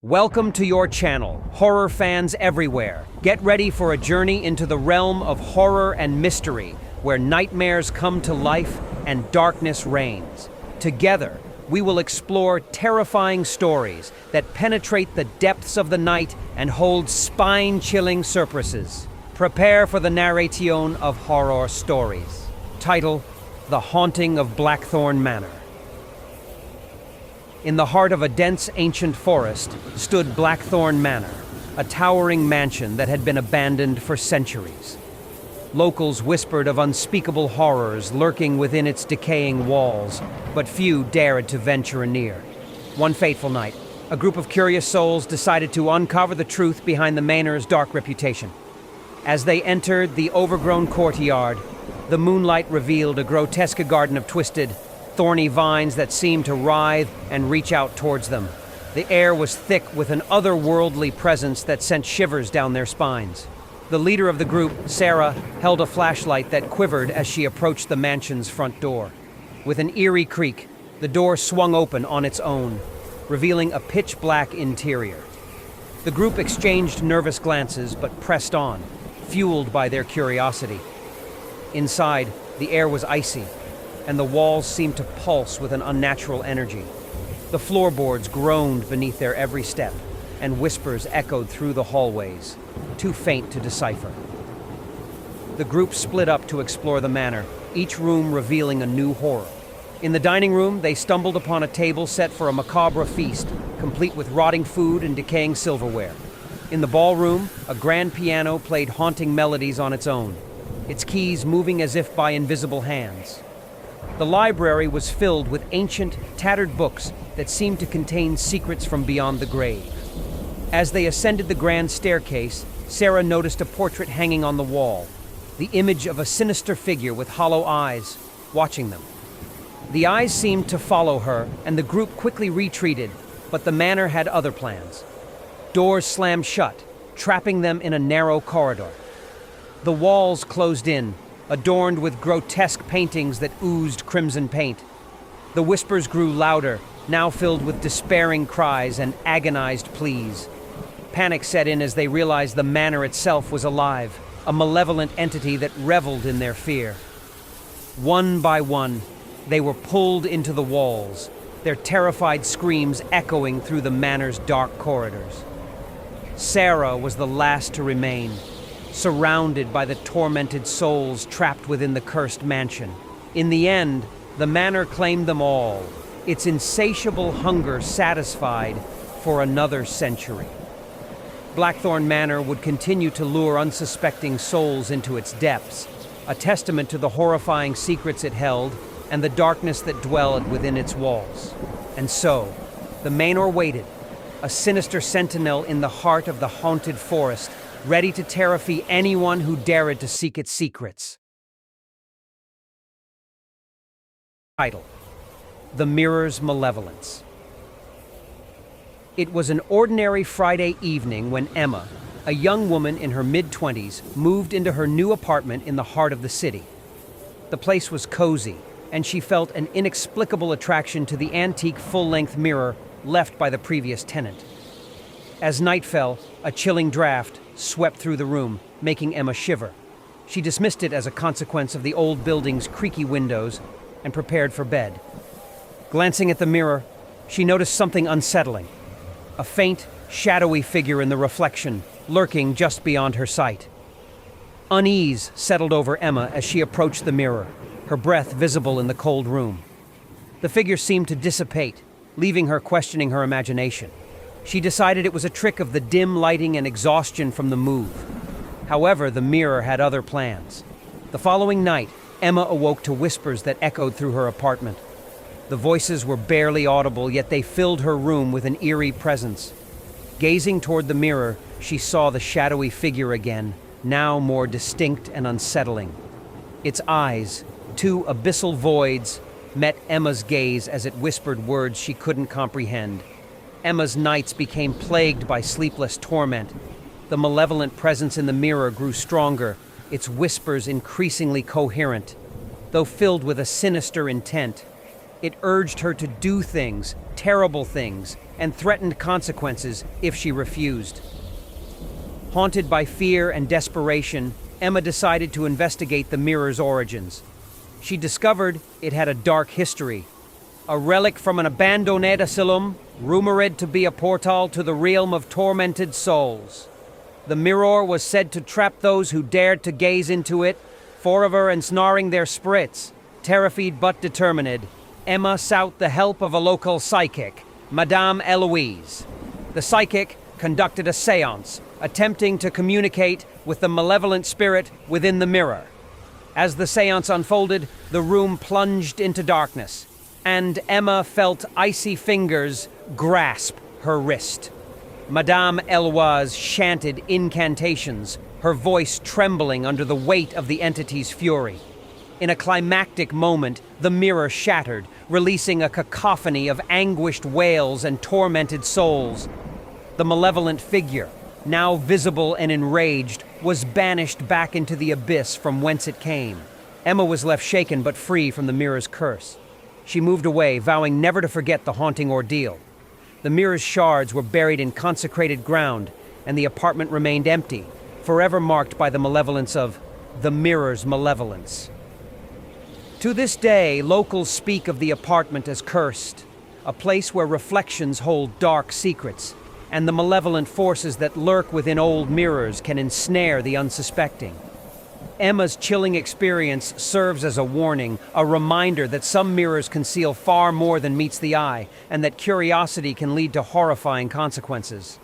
Welcome to your channel, horror fans everywhere. Get ready for a journey into the realm of horror and mystery, where nightmares come to life and darkness reigns. Together, we will explore terrifying stories that penetrate the depths of the night and hold spine-chilling surprises. Prepare for the narration of horror stories. Title: The Haunting of Blackthorn Manor. In the heart of a dense ancient forest stood Blackthorn Manor, a towering mansion that had been abandoned for centuries. Locals whispered of unspeakable horrors lurking within its decaying walls, but few dared to venture near. One fateful night, a group of curious souls decided to uncover the truth behind the manor's dark reputation. As they entered the overgrown courtyard, the moonlight revealed a grotesque garden of twisted, thorny vines that seemed to writhe and reach out towards them. The air was thick with an otherworldly presence that sent shivers down their spines. The leader of the group, Sarah, held a flashlight that quivered as she approached the mansion's front door. With an eerie creak, the door swung open on its own, revealing a pitch-black interior. The group exchanged nervous glances but pressed on, fueled by their curiosity. Inside, the air was icy, and the walls seemed to pulse with an unnatural energy. The floorboards groaned beneath their every step, and whispers echoed through the hallways, too faint to decipher. The group split up to explore the manor, each room revealing a new horror. In the dining room, they stumbled upon a table set for a macabre feast, complete with rotting food and decaying silverware. In the ballroom, a grand piano played haunting melodies on its own, its keys moving as if by invisible hands. The library was filled with ancient, tattered books that seemed to contain secrets from beyond the grave. As they ascended the grand staircase, Sarah noticed a portrait hanging on the wall, the image of a sinister figure with hollow eyes, watching them. The eyes seemed to follow her, and the group quickly retreated, but the manor had other plans. Doors slammed shut, trapping them in a narrow corridor. The walls closed in, adorned with grotesque paintings that oozed crimson paint. The whispers grew louder, now filled with despairing cries and agonized pleas. Panic set in as they realized the manor itself was alive, a malevolent entity that reveled in their fear. One by one, they were pulled into the walls, their terrified screams echoing through the manor's dark corridors. Sarah was the last to remain, surrounded by the tormented souls trapped within the cursed mansion. In the end, the manor claimed them all, its insatiable hunger satisfied for another century. Blackthorn Manor would continue to lure unsuspecting souls into its depths, a testament to the horrifying secrets it held and the darkness that dwelled within its walls. And so, the manor waited, a sinister sentinel in the heart of the haunted forest, ready to terrify anyone who dared to seek its secrets. Title: The Mirror's Malevolence. It was an ordinary Friday evening when Emma, a young woman in her mid-20s, moved into her new apartment in the heart of the city. The place was cozy, and she felt an inexplicable attraction to the antique full-length mirror left by the previous tenant. As night fell, a chilling draft swept through the room, making Emma shiver. She dismissed it as a consequence of the old building's creaky windows and prepared for bed. Glancing at the mirror, she noticed something unsettling. A faint, shadowy figure in the reflection, lurking just beyond her sight. Unease settled over Emma as she approached the mirror, her breath visible in the cold room. The figure seemed to dissipate, leaving her questioning her imagination. She decided it was a trick of the dim lighting and exhaustion from the move. However, the mirror had other plans. The following night, Emma awoke to whispers that echoed through her apartment. The voices were barely audible, yet they filled her room with an eerie presence. Gazing toward the mirror, she saw the shadowy figure again, now more distinct and unsettling. Its eyes, two abyssal voids, met Emma's gaze as it whispered words she couldn't comprehend. Emma's nights became plagued by sleepless torment. The malevolent presence in the mirror grew stronger, its whispers increasingly coherent. Though filled with a sinister intent, it urged her to do things, terrible things and threatened consequences if she refused. Haunted by fear and desperation, Emma decided to investigate the mirror's origins. She discovered it had a dark history. A relic from an abandoned asylum, rumored to be a portal to the realm of tormented souls. The mirror was said to trap those who dared to gaze into it, forever ensnaring their spirits. Terrified but determined, Emma sought the help of a local psychic, Madame Eloise. The psychic conducted a séance, attempting to communicate with the malevolent spirit within the mirror. As the séance unfolded, the room plunged into darkness, and Emma felt icy fingers grasp her wrist. Madame Eloise chanted incantations, her voice trembling under the weight of the entity's fury. In a climactic moment, the mirror shattered, releasing a cacophony of anguished wails and tormented souls. The malevolent figure, now visible and enraged, was banished back into the abyss from whence it came. Emma was left shaken but free from the mirror's curse. She moved away, vowing never to forget the haunting ordeal. The mirror's shards were buried in consecrated ground, and the apartment remained empty, forever marked by the malevolence of the mirror's malevolence. To this day, locals speak of the apartment as cursed, a place where reflections hold dark secrets, and the malevolent forces that lurk within old mirrors can ensnare the unsuspecting. Emma's chilling experience serves as a warning, a reminder that some mirrors conceal far more than meets the eye, and that curiosity can lead to horrifying consequences.